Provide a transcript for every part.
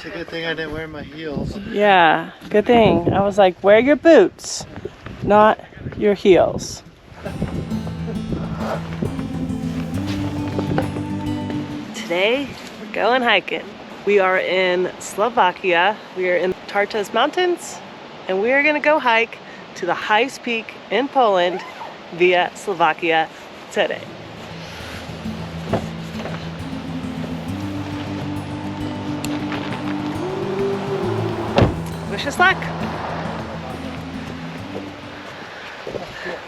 It's a good thing I didn't wear my heels. Yeah, good thing. I was like, wear your boots, not your heels. Today, we're going hiking. We are in Slovakia. We are in Tatras mountains, and we are gonna go hike to the highest peak in Poland via Slovakia today. Wish us luck.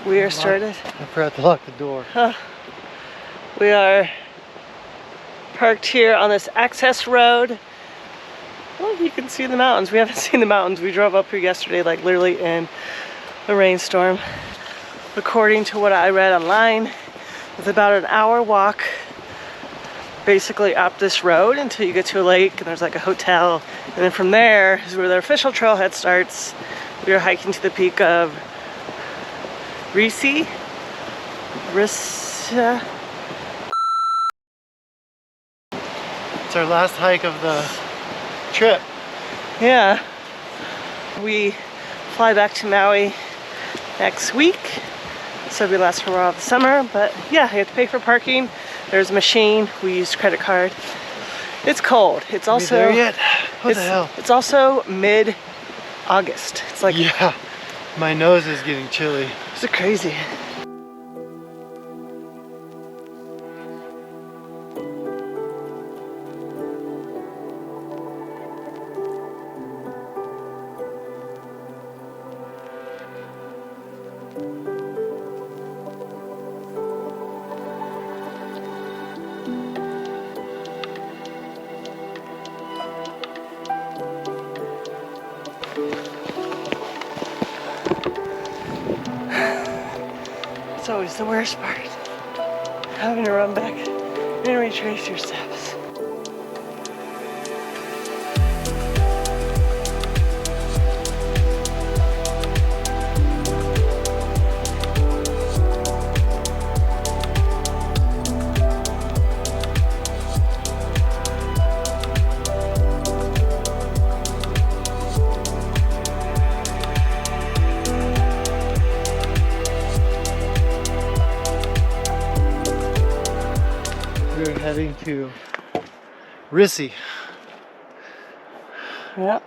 We are started. I forgot to lock the door. We are parked here on this access road. Well, you can see the mountains. We haven't seen the mountains. We drove up here yesterday, like literally in a rainstorm. According to what I read online, it's about an hour walk basically up this road until you get to a lake and there's like a hotel. And then from there is where the official trailhead starts. We are hiking to the peak of Rysy. It's our last hike of the trip. Yeah. We fly back to Maui next week. So we last for all the summer. But yeah, you have to pay for parking. There's a machine. We used credit card. It's cold. It's also Are we there yet? What the hell? It's also mid-August. It's like, yeah, my nose is getting chilly. It's crazy. It's always the worst part. Having to run back and retrace your steps. We're heading to Rysy. Yep.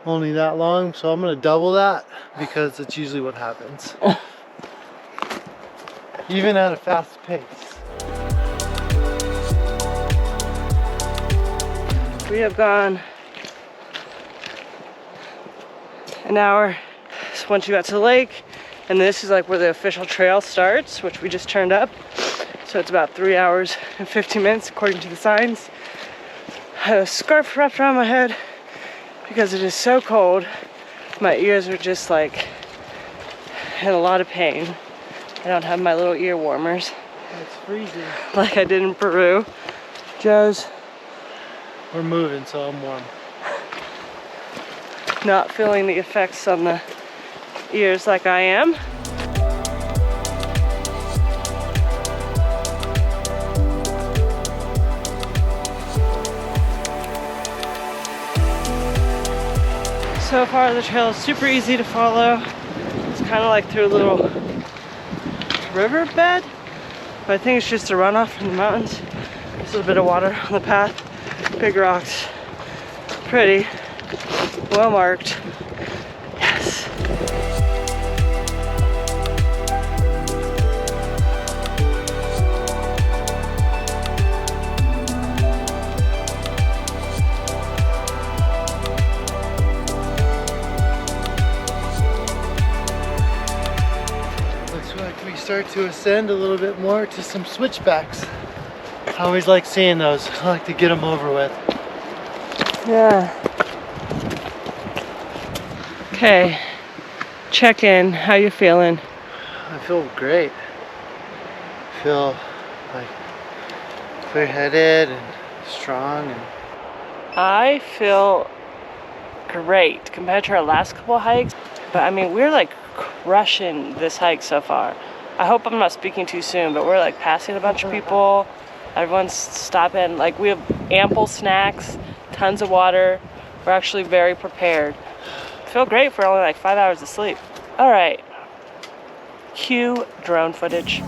Only that long, so I'm gonna double that because it's usually what happens. Even at a fast pace. We have gone an hour. So once you got to the lake, and this is like where the official trail starts, which we just turned up. So it's about 3 hours and 15 minutes according to the signs. I have a scarf wrapped around my head because it is so cold. My ears are just like in a lot of pain. I don't have my little ear warmers. It's freezing. Like I did in Peru. Joe's We're moving, so I'm warm. not feeling the effects on the ears like I am. So far the trail is super easy to follow. It's kind of like through a little riverbed, but I think it's just a runoff from the mountains. There's a little bit of water on the path, big rocks, pretty, well marked. Yes. We start to ascend a little bit more to some switchbacks. I always like seeing those. I like to get them over with. Yeah. Okay. Check in. How you feeling? I feel great. I feel like clear-headed and strong. And I feel great compared to our last couple of hikes. But I mean, we're like crushing this hike so far. I hope I'm not speaking too soon, but we're like passing a bunch of people. Everyone's stopping. Like we have ample snacks, tons of water. We're actually very prepared. Feel great for only like 5 hours of sleep. All right, cue drone footage.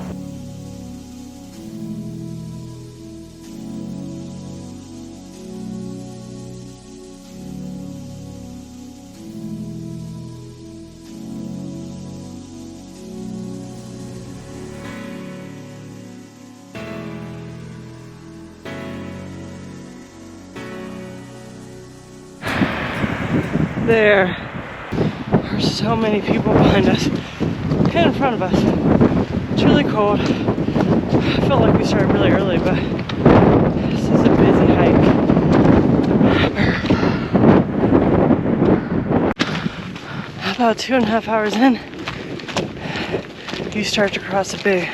There are so many people behind us and in front of us. It's really cold. I felt like we started really early, but this is a busy hike. About 2.5 hours in, you start to cross a big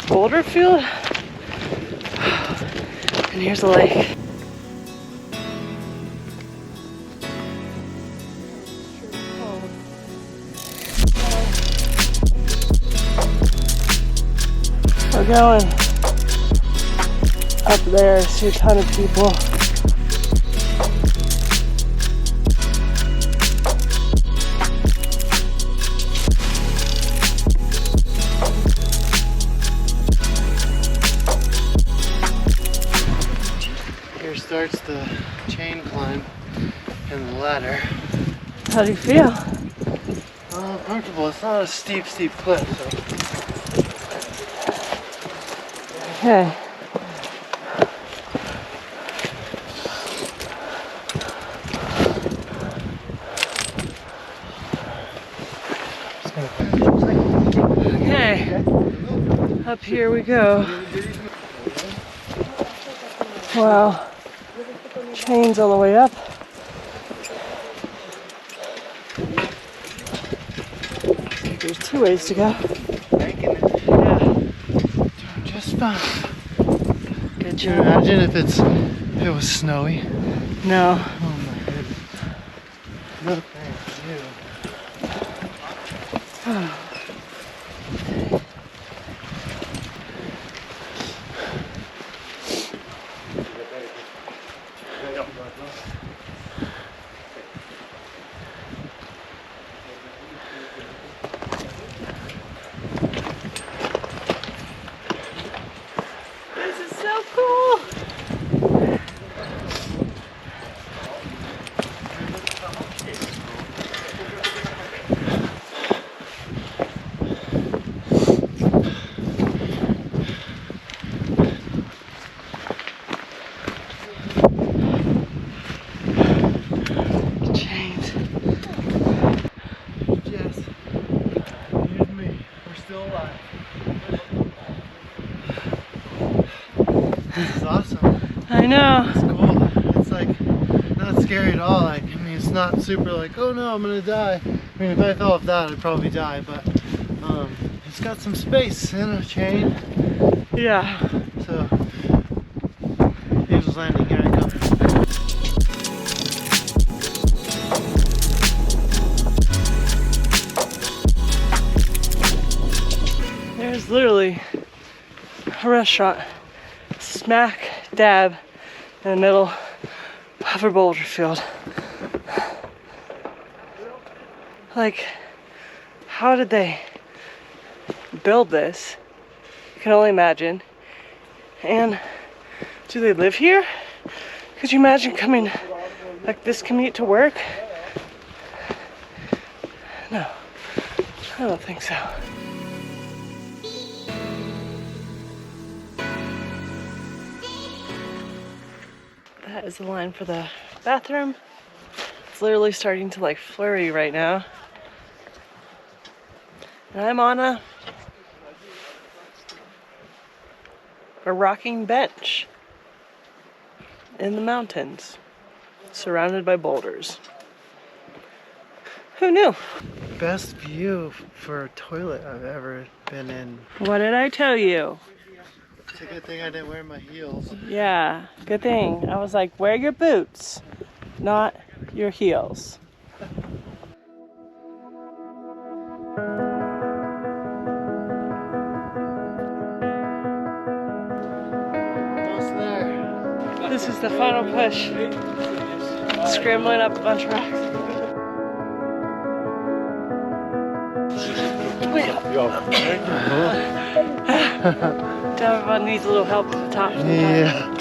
boulder field, and here's a lake. We're going up there. I see a ton of people. Here starts the chain climb and the ladder. How do you feel? Comfortable. It's not a steep cliff, so. Okay. Okay. Up here we go. Wow. Chains all the way up. There's 2 ways to go. Yeah. Just fine. Good Can you job. imagine if it was snowy? No. Oh my goodness. No thank you. This is so cool. Chains. Jess, here's me. We're still alive. This is awesome. I know. It's cool. It's like not scary at all. Like, I mean, it's not super like, oh no, I'm gonna die. I mean, if I fell off that, I'd probably die. But it's got some space in a chain. Yeah. So, Angel's Landing. Here I come. There's literally a restaurant smack dab in the middle of a boulder field. Like, how did they build this? I can only imagine. And do they live here? Could you imagine coming like this commute to work? No, I don't think so. That is the line for the bathroom. It's literally starting to like flurry right now. And I'm on a rocking bench in the mountains, surrounded by boulders. Who knew? Best view for a toilet I've ever been in. What did I tell you? It's a good thing I didn't wear my heels. Yeah, good thing. I was like, wear your boots, not your heels. Almost there. This is the final push. scrambling up a bunch of rocks. Everyone needs a little help at the top. Yeah.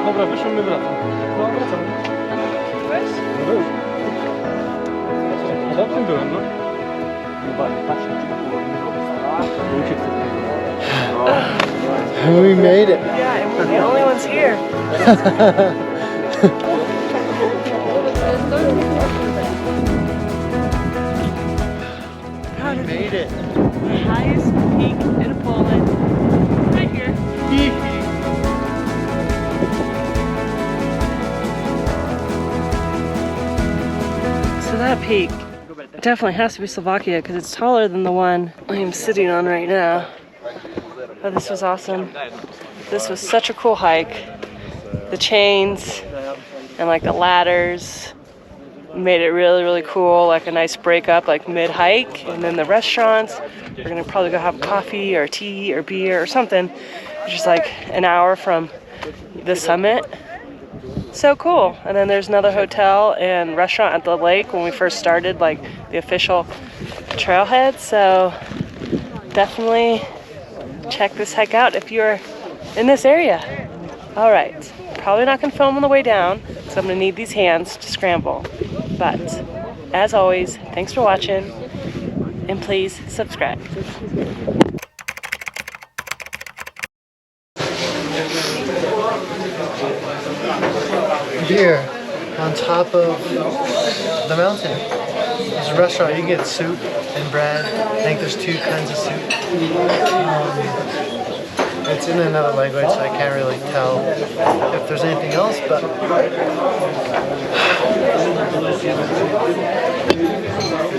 Dobra, wyszło, my wracam. No, wracam. Był. Dobrze byłem, no. We made it. Yeah, and we're the only ones here. We made it. The highest peak in Poland, right here. So that peak definitely has to be Slovakia because it's taller than the one I'm sitting on right now. But this was awesome. This was such a cool hike. The chains and like the ladders made it really, really cool. Like a nice break up, like mid-hike. And then the restaurants, we're gonna probably go have coffee or tea or beer or something. Just like an hour from the summit. So cool. And then there's another hotel and restaurant at the lake when we first started, like the official trailhead. So definitely check this hike out if you're in this area. All right, probably not gonna film on the way down, so I'm gonna need these hands to scramble. But as always, thanks for watching, and please subscribe. Here, on top of the mountain, there's a restaurant. You can get soup and bread. I think there's 2 kinds of soup. It's in another language, so I can't really tell if there's anything else, but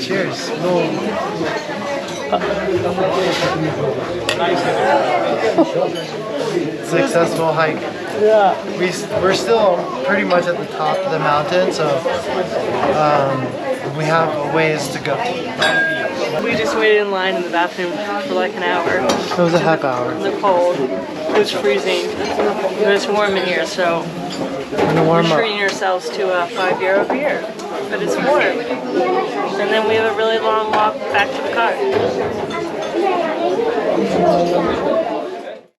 cheers. Successful hike. Yeah. We're still pretty much at the top of the mountain, so we have a ways to go. We just waited in line in the bathroom for like an hour. It was a half hour. In the cold. It was freezing. But it's warm in here, so we're treating ourselves to a €5 beer. But it's warm. And then we have a really long walk back to the car.